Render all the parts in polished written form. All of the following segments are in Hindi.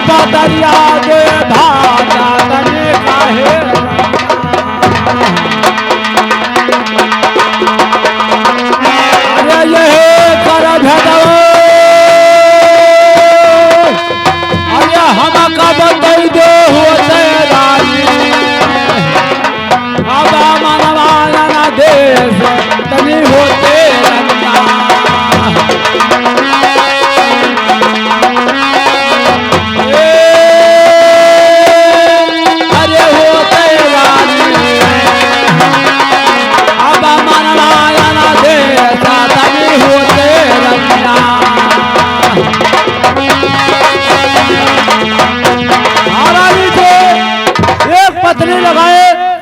बदरिया दे भाजा तने काहे अरे ये कर भेदो अरे हम का बदई दे हो रानी अब मनवा ना देश तनी होते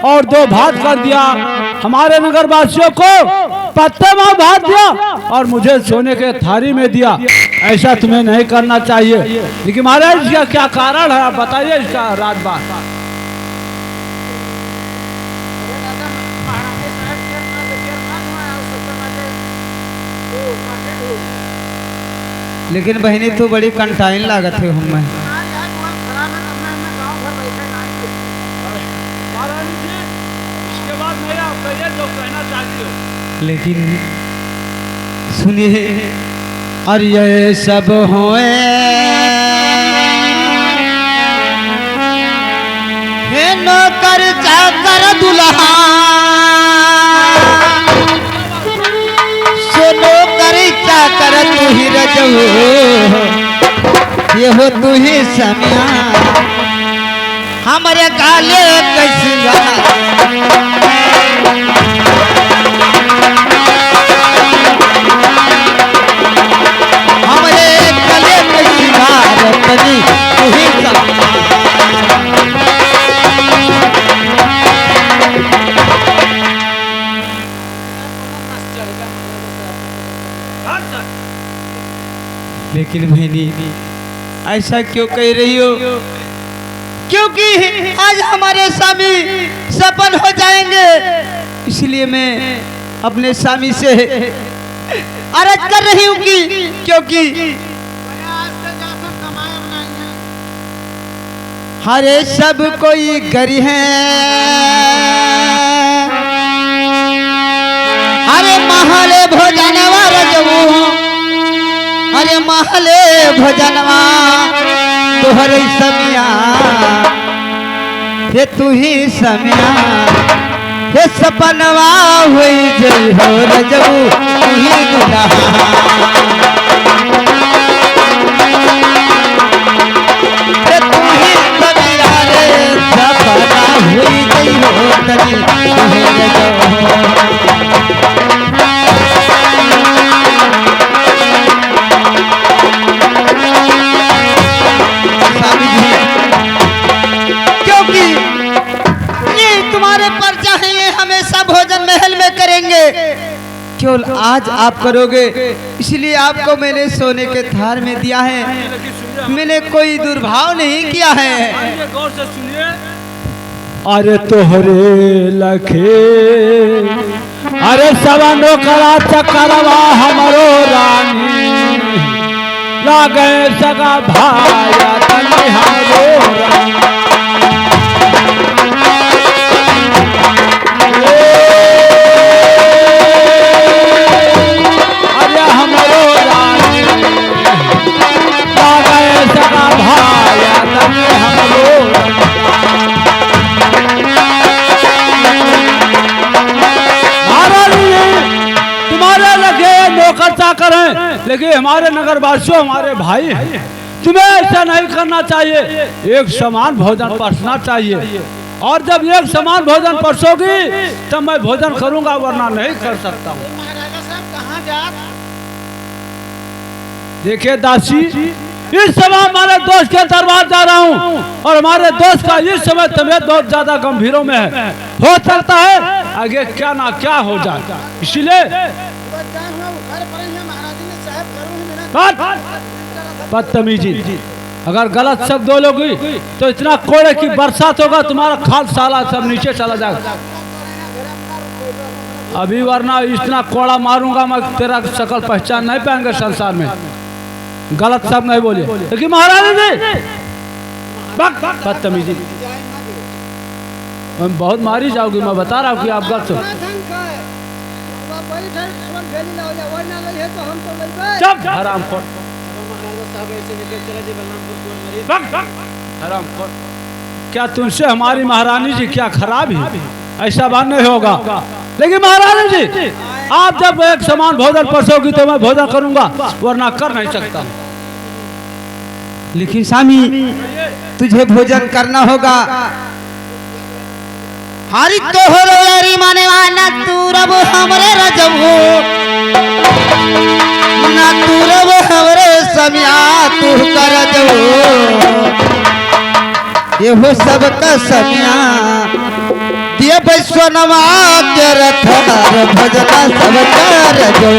और दो भात कर दिया हमारे नगर वासियों को पत्ते में भात दिया और मुझे सोने के थारी में दिया। ऐसा तुम्हें नहीं करना चाहिए। लेकिन महाराज इसका क्या कारण है आप बताइए इसका राज बात। लेकिन बहनी तो बड़ी कंटाइन लागत है हमें। लेकिन सुनिए और ये सब होए हे नौकर चाकर दुल्हा सो नौकर चाकर तू ही रजऊ ये हो तू ही समिया हमारे काले कसिया लेकिन बहनी ऐसा क्यों कह रही हो? क्योंकि आज हमारे स्वामी सफल हो जाएंगे, इसलिए मैं अपने स्वामी से अर्ज कर रही हूँ कि क्योंकि हरे सब कोई गरी है हरे महले भोजनवा रजऊ हरे महले भोजनवा तोहरे समिया हे तू ही समिया हे सपनवा हुई जई हो रजऊ तू ही दुल्हा क्योंकि ये तुम्हारे पर चाहे हमेशा भोजन महल में करेंगे, केवल आज आप करोगे इसलिए आपको मैंने सोने के थार में दिया है। मैंने कोई दुर्भाव नहीं किया है। गौर से सुनिए। अरे तोहरे लखे अरे सवा नौकरा चकरवा हमारो रानी लागे सगा भाया तनी हमारो रानी अरे हमारो रानी लागे सगा भाया तनी हमारो नौकर चाकर हैं, लेकिन हमारे नगर वासियों हमारे भाई हैं। तुम्हें ऐसा नहीं करना चाहिए। एक समान भोजन परसना चाहिए और जब एक समान भोजन परसोगी तब मैं भोजन करूंगा, वरना नहीं कर सकता हूँ। देखिए दासी, इस समय हमारे दोस्त के दरबार जा रहा हूँ और हमारे दोस्त का इस समय तबीयत बहुत ज्यादा गंभीरों में है। हो सकता है आगे क्या ना क्या हो जाए, इसलिए बदतमीजी अगर गलत शब्द बोलोगी तो इतना कोड़े की बरसात होगा, तुम्हारा खाल साला सब नीचे चला जाएगा अभी, वरना इतना कोड़ा मारूंगा मैं तेरा शकल पहचान नहीं पाएंगे संसार में। गलत शब्द नहीं बोलिए। लेकिन महारानी जी बदतमीजी। मैं बहुत मारी जाओगी, मैं बता रहा हूँ कि आप गलत हो। चुप हरामखोर, हरामखोर। क्या तुमसे हमारी महारानी जी क्या खराब है? ऐसा बात नहीं होगा। लेकिन महारानी जी, आप जब एक समान भोजन परसोगी तो मैं भोजन करूंगा, वरना कर नहीं सकता। लेकिन स्वामी तुझे भोजन करना होगा। हरि तोहरो यारी माने वाला तू रब हमरे रजब हो ना, तू रब हमरे समिया तू कर दो ये हो सबका समिया दिए वैश्वनवा के रथार भजना सब कर दो।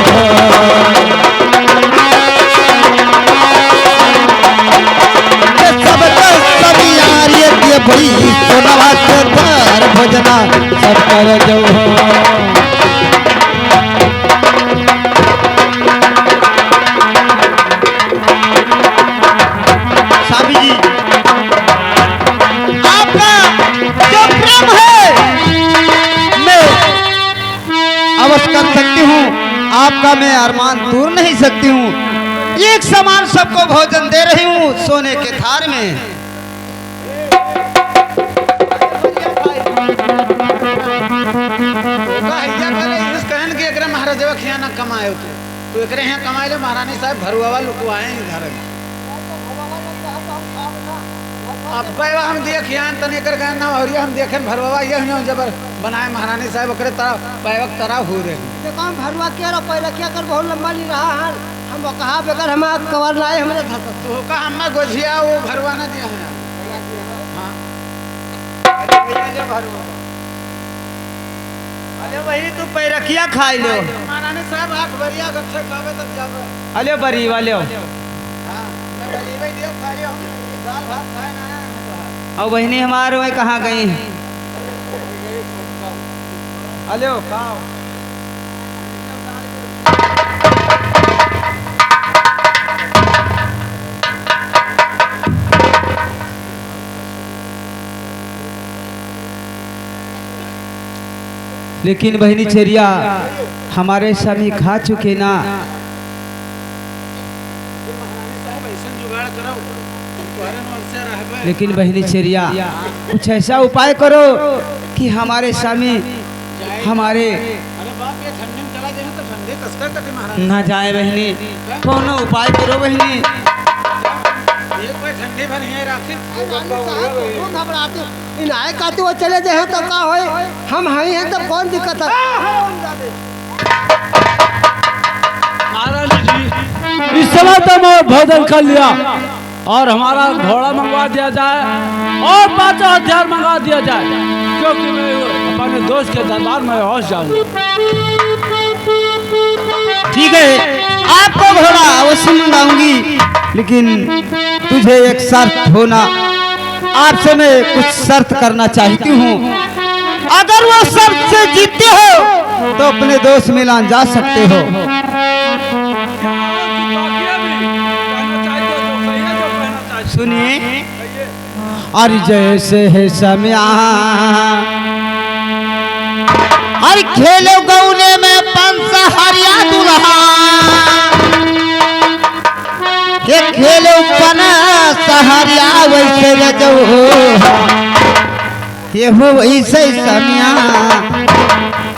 भाई सोनवा के द्वार भजना सब कर दो। स्वामी जी, आपका जो प्रेम है मैं अवश्य कर सकती हूँ, आपका मैं अरमान दूर नहीं सकती हूँ। एक समान सबको भोजन दे रही हूँ सोने के थार में। महाराज खियाना कमाए तो एकरे यहाँ कमाए ले महारानी साहब भरुआ लुकवाए घर में। अब हम देखिए तने कर गए ना और हम देखे भरुआ ये जब बनाए महारानी साहब ओकरे तरह पैवक तरह हो रहे काम भरुआ क्या रो पहले क्या कर बहुत लंबा नहीं रहा है। हम कहा बगैर हम कवर लाए हमरे घर तो का हम गोझिया वो भरुआ ना दिया है। हां भरुआ अरे वही तू पैरखिया खाई लो महारानी साहब आठ बरिया गच्छे खावे तब जावे। अले बरी वाले हां मैं बरी भाई दियो खाई हम दाल भात खाए ना। और बहनी हमारे वही कहाँ गई हैं? अले खाओ। लेकिन बहनी चेरिया हमारे स्वामी खा चुके ना। लेकिन बहनी चेरिया कुछ ऐसा उपाय करो कि हमारे स्वामी हमारे ना जाए। बहनी कौन उपाय करो बहनी। इनाए कहते वो चले जाए तो का होए, हम हैं तब कौन दिक्कत है। महारानी जी, इस समय तो मैं भोजन कर लिया और हमारा घोड़ा मंगवा दिया जाए और 5 हथियार मंगवा दिया जाए, क्योंकि मैं अपने दोस्त के दरबार में पहुंच जाऊंगा। ठीक है, आपको घोड़ा अवश्य मंगाऊंगी, लेकिन तुझे एक शर्त होना। आपसे मैं कुछ शर्त करना चाहती हूँ। अगर वो शर्त से जीतते हो तो अपने दोस्त मिलान जा सकते हो। सुनिए, अरे जैसे है समय हर खेलो गौने में पंच हरिया दुल्हा ये खेलो पना सहरिया वैसे रजो ये हो वैसे समिया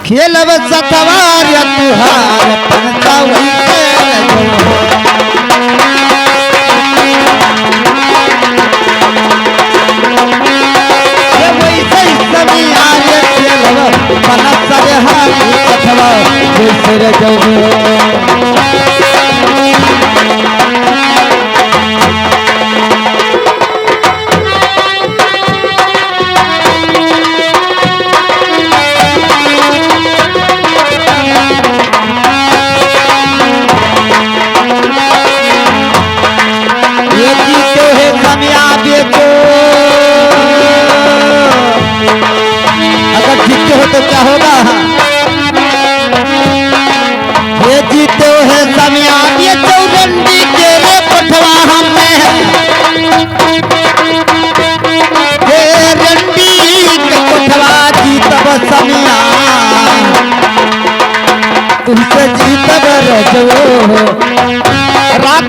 खेलब सतवार तुहार पंचा वैसे रजो। ये वैसे समिया ये खेलब पना सहरिया सतवार वैसे रजो।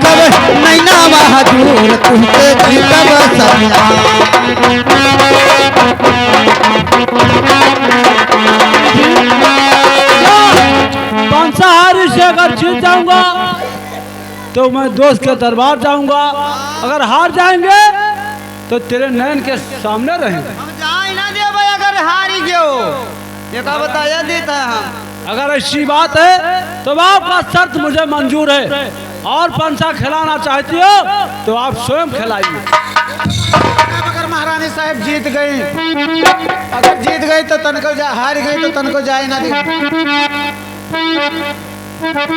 जीतब नैना बहादुर तुमके जीतब सैया। पांसाहारी से अगर जीत जाऊंगा तो मैं दोस्त के दरबार जाऊंगा, अगर हार जाएंगे तो तेरे नैन के सामने रहेंगे। हम जाए ना दे भाई, अगर हारी गयो ये का बताया देता है हम। अगर ऐसी बात है तो आपका शर्त मुझे मंजूर है, और पंचा खिलाना चाहती हो तो आप स्वयं खिलाइए। अगर महारानी साहब जीत गई, अगर जीत गई तो तनको जा, हार गई तो तनको जाए ना दी।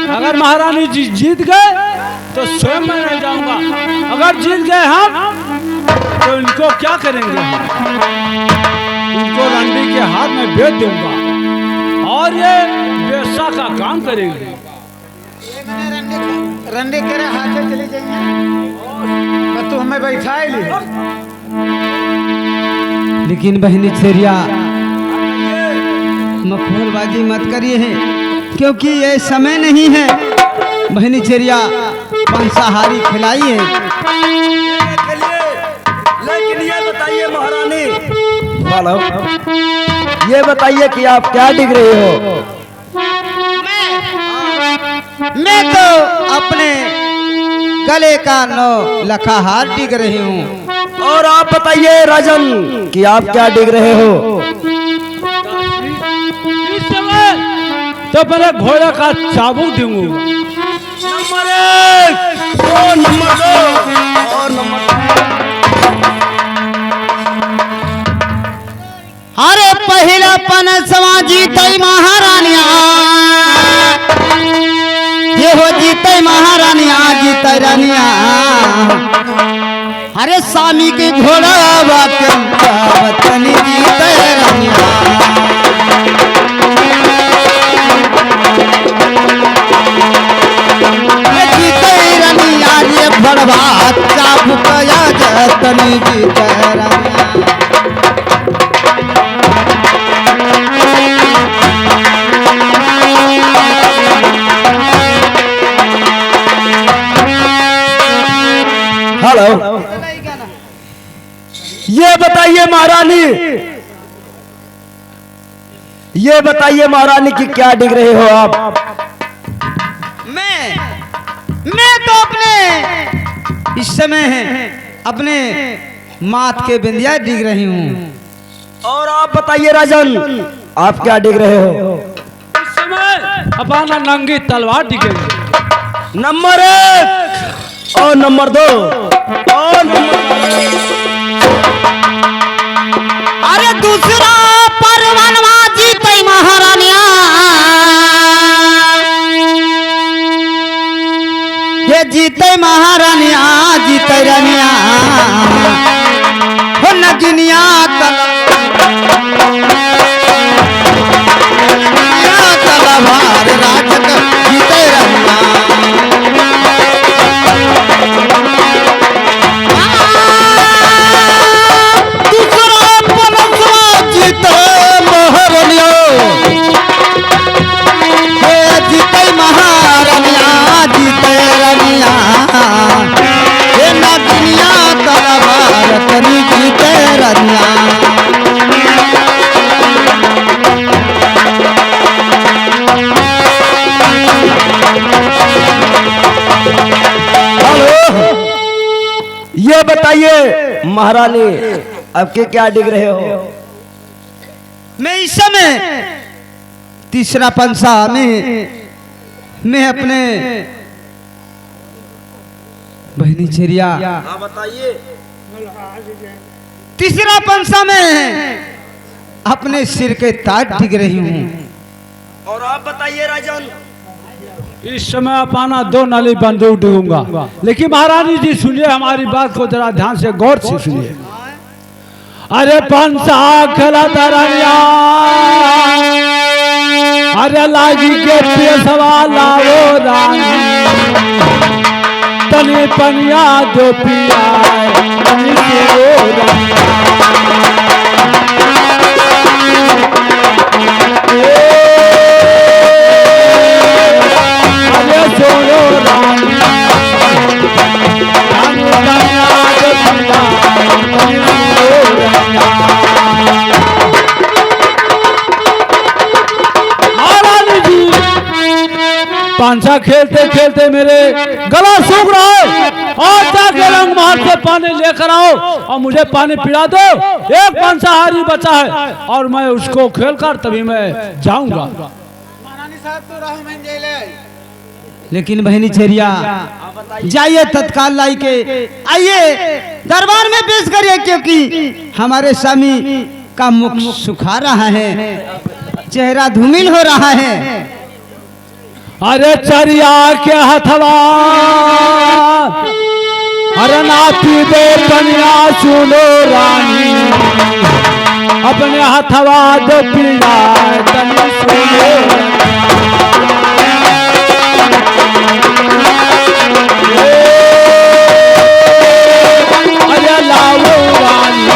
अगर महारानी जी जीत गए तो स्वयं मैं नहीं जाऊंगा, अगर जीत गए हम तो इनको क्या करेंगे हम? इनको रंडी के हाथ में बेच दूंगा और ये बेसा का काम करेंगे। रंडे के हाथ से चली जाएंगे, तू हमें बैठा ही ली। लेकिन बहनी छेरिया मखौलबाजी मत करिए हैं, क्योंकि ये समय नहीं है। बहनी छेरिया मांसाहारी खिलाइए। लेकिन ये बताइए महारानी, ये बताइए कि आप क्या डिग रहे हो? मैं तो अपने गले का 9 लखा हार डिग रही हूँ। और आप बताइए राजन कि आप क्या डिग रहे हो? इस समय तो मेरे घोड़े का चाबुक दूंगा। नंबर 1 और नंबर 2 और नंबर। अरे पहला पनसवा जीते महारानिया, ये हो जीते महारानिया, जीते रानिया। अरे स्वामी के घोड़ा वतनी जीते रानिया। जीते रानिया ये बड़वा चाबुक जतनी जीते रानिया। हेलो, ये बताइए महारानी, ये बताइए महारानी कि क्या डिग रहे हो आप? मैं तो अपने इस समय अपने माथ के बिंदिया डिग रही हूँ। और आप बताइए राजन, आप क्या डिग रहे हो? इस समय अपना नंगी तलवार दिखेगी। नंबर 1 और नंबर 2 और अरे दूसरा परवनवा जीते महारानिया, ये जीते महारानिया, जीते रानिया। हो नगिनिया तलवार राजक जीते रानिया। ये बताइए महारानी, आपके क्या डिग रहे हो? मैं इस समय तीसरा पंसा में मैं अपने बहनी छेरिया बताइए। तीसरा पंसा में अपने सिर के ताज डिग रही हूँ। और आप बताइए राजन। इस समय अपना 2 नाली बंदूक दूंगा, लेकिन महारानी जी सुनिए, हमारी बात को जरा ध्यान से गौर से सुनिए। अरे पंसा खेला तरनिया, अरे लागी के पेशवा लाओ रानी, तनी पनिया दो पिया तनी दो रानी। अरे सोनो रानी पिया तनी सुनो रैया। महारानी जी पांचा खेलते खेलते मेरे गला सूख रहा है और जाके रंग महल से पानी लेकर आओ और मुझे पानी पिला दो। एक पांसाहारी बचा है और मैं उसको खेलकर तभी मैं जाऊंगा। महारानी साहब तो राह में जेले लेकिन बहनी चेरिया जाइए तत्काल लाई के आइए दरबार में पेश करिए, क्योंकि हमारे स्वामी का मुख सुखा रहा है, चेहरा धूमिल हो रहा है। अरे चरिया के हथवा अरे ना पीबे कन्या सुनो रानी, अपने हथवा दो पिया तनी सुनो अरे लाओ रानी,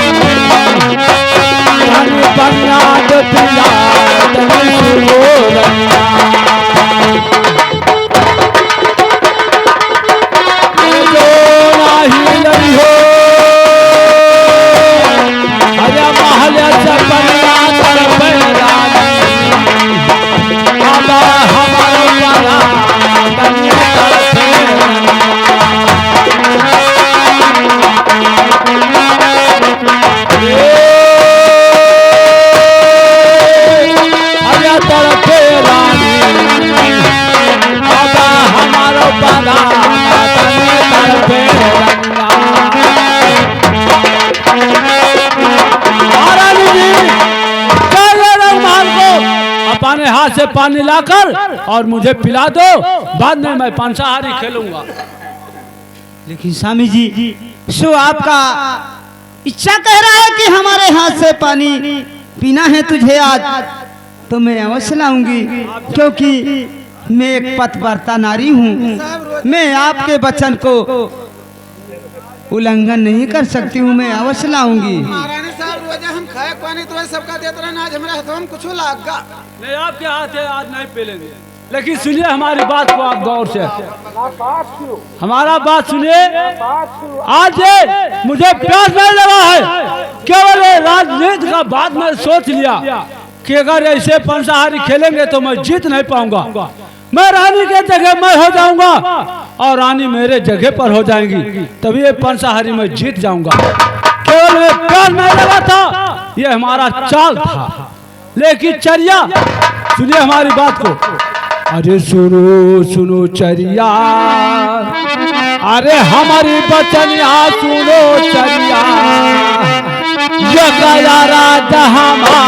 कन्या दो पिया तनी सुनो रैया। अपने हाथ से पानी लाकर और मुझे पिला दो, बाद में मैं पांसाहारी खेलूंगा। लेकिन स्वामी जी सो आपका इच्छा कह रहा है कि हमारे हाथ से पानी पीना है तुझे आज, तो मैं अवश्य लाऊंगी, क्योंकि मैं एक पतिव्रता नारी हूँ। मैं आपके वचन को उल्लंघन नहीं कर सकती हूँ, मैं अवश्य लाऊंगी। महारानी साहब रोजा हम खाए पानी तो सबका देते रहना, आज हमारे हाथों में कुछ लागा नहीं, आपके हाथ है आज नहीं पी लेंगे। लेकिन सुनिए हमारी बात को आप गौर से, हमारा बात सुनिए। आज मुझे प्यास नहीं लगा है, केवल राजनीति का बात में सोच लिया कि अगर ऐसे पांसाहारी खेलेंगे तो मैं जीत नहीं पाऊंगा। मैं रानी के जगह मैं हो जाऊंगा और रानी मेरे जगह पर हो जाएंगी, तभी ये पांसाहारी में जीत जाऊंगा। केवल मैं प्यास नहीं लगा था, ये हमारा चाल था। लेकिन चरिया सुनिए हमारी बात को। अरे सुनो सुनो चरिया, अरे हमारी बचनिया सुनो चरिया, ये गया राजा हमारा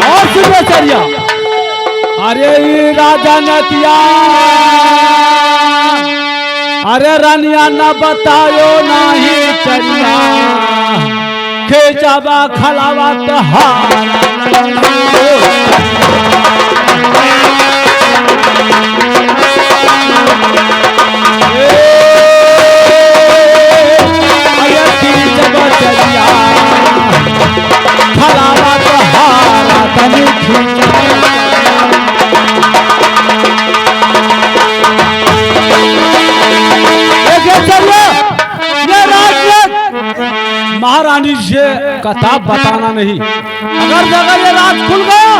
और सुनो चरिया। अरे राजा नतिया, अरे रानिया न बतायो नहीं चरिया, खेचाबा खलावा तहारा। अरे खींचबा चरिया खलावा तहारा तनी खींचा। महारानी से कथा बताना नहीं, अगर ये राज खुल गया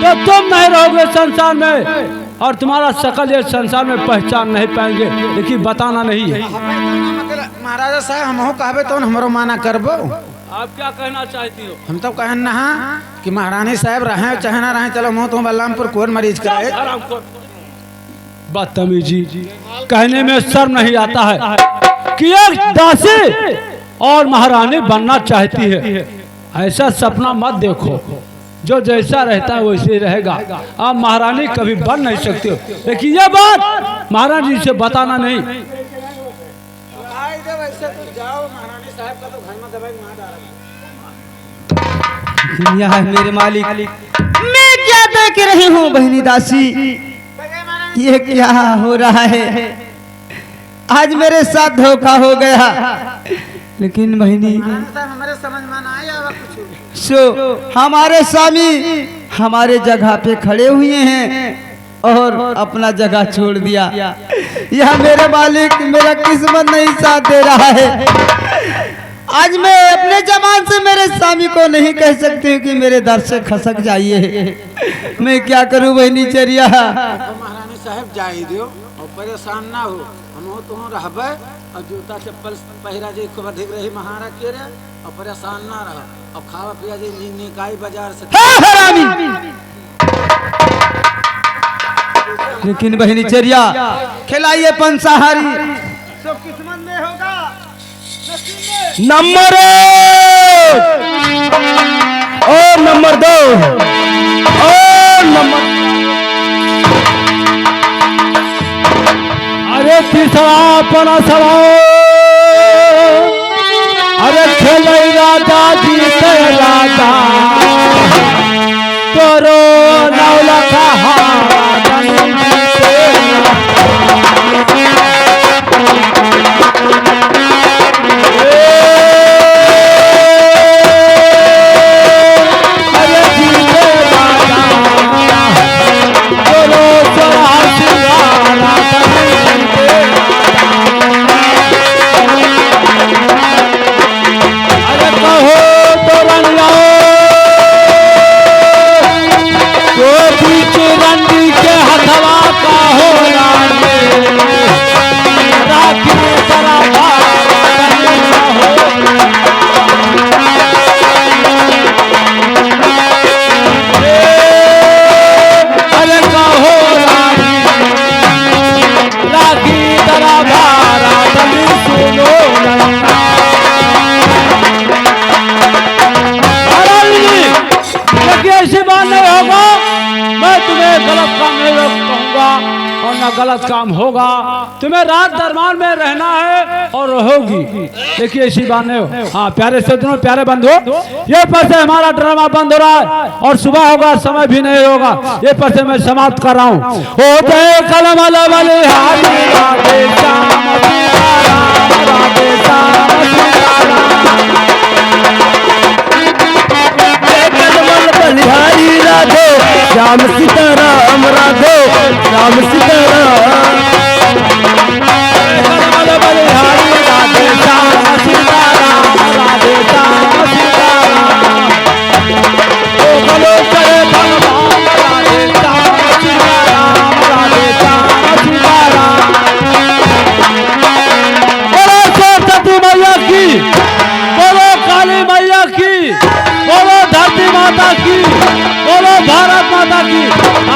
तो तुम नहीं रहोगे संसार में और तुम्हारा शकल ये संसार में पहचान नहीं पाएंगे, लेकिन बताना नहीं है। महाराजा साहब हम कहबे तो हमारो माना करबो। आप क्या कहना चाहती हो? हम तो कहन ना कि महारानी साहब रहे चाहे ना रहे, चलो मुँह तो बलरामपुर कौन मरीज कराए। बदतमीजी कहने में शर्म नहीं आता है कि एक दासी और महारानी बनना चाहती है। ऐसा सपना मत देखो, जो जैसा रहता है वैसे ही रहेगा। आप महारानी कभी बन नहीं सकते हो, लेकिन ये बात महारानी से बताना नहीं। यह मेरे मालिक, मैं क्या देख रही हूँ बहनी दासी, ये क्या हो रहा है? आज मेरे साथ धोखा हो गया। लेकिन बहनी महारानी साहब हमारे समझ में ना आया कुछ। सो हमारे स्वामी हमारे जगह पे खड़े हुए हैं और अपना जगह छोड़ दिया। यह मेरे मालिक मेरा किस्मत नहीं साथ दे रहा है। आज मैं अपने जबान से मेरे स्वामी को नहीं कह सकती हूँ कि मेरे दर से खसक जाइए। मैं क्या करूँ बहनी चरिया। तो महारानी साहब जाई दियो और परेशान ना हो, हम तो रहबे और जूता चप्पल पहिरा जी खूब अधिक रही महारा के रे और परेशान ना रह और खावा पिया जी निकाई बाजार से। लेकिन बहनी चरिया खिलाइए पंसाहारी सब किस्मत में होगा। नंबर 1 और नंबर 2 और नंबर अरे तीसरा अपना सवाल। अरे खेले राजा जी से राजा तोरो नौला कहा गलत काम होगा। तुम्हें रात दरबार में रहना है और रहोगी, देखिए ऐसी बात नहीं हो। हाँ प्यारे सज्जनों प्यारे बंधु, ये पर से हमारा ड्रामा बंद हो रहा है और सुबह होगा समय भी नहीं होगा। ये पर से मैं समाप्त कर रहा हूँ। ओ जय कलम वाले हारी राधे श्याम सीताराम राधे श्याम सीताराम बलिहारी राधे श्याम सीताराम राधे श्याम सीताराम बलिहारी राधे श्याम सीताराम राधे श्याम सीताराम ओ बोलो जय भगवान राधे श्याम सीताराम राधे श्याम सीताराम। बोलो सरस्वती मैया की, बोलो काली मैया की, बोलो धरती माता की, बोलो भारत माता की।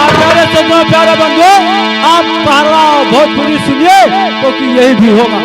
आप प्यारे सज्जनों प्यारे बंधुओं, आप पहला भोजपुरी सुनिए क्योंकि यही भी होगा।